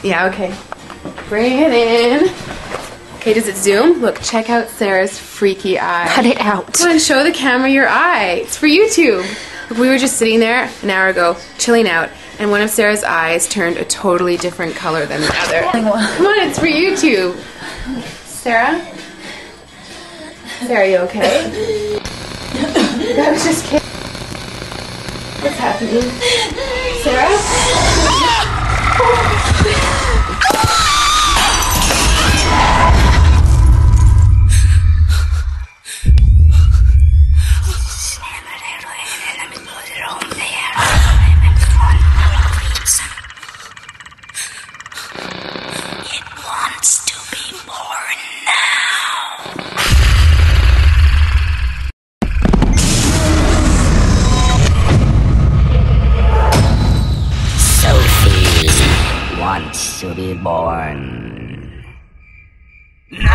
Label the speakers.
Speaker 1: Yeah, okay. Bring it in. Okay, does it zoom? Look, check out Sarah's freaky eye.
Speaker 2: Cut it out.
Speaker 1: Come on, show the camera your eye. It's for YouTube. Look, we were just sitting there an hour ago, chilling out, and one of Sarah's eyes turned a totally different color than the other. Come on, it's for YouTube. Sarah? Sarah, are you okay? I was just kidding. What's happening? Sarah?
Speaker 3: It wants to be born now. Sophie wants to be born. No!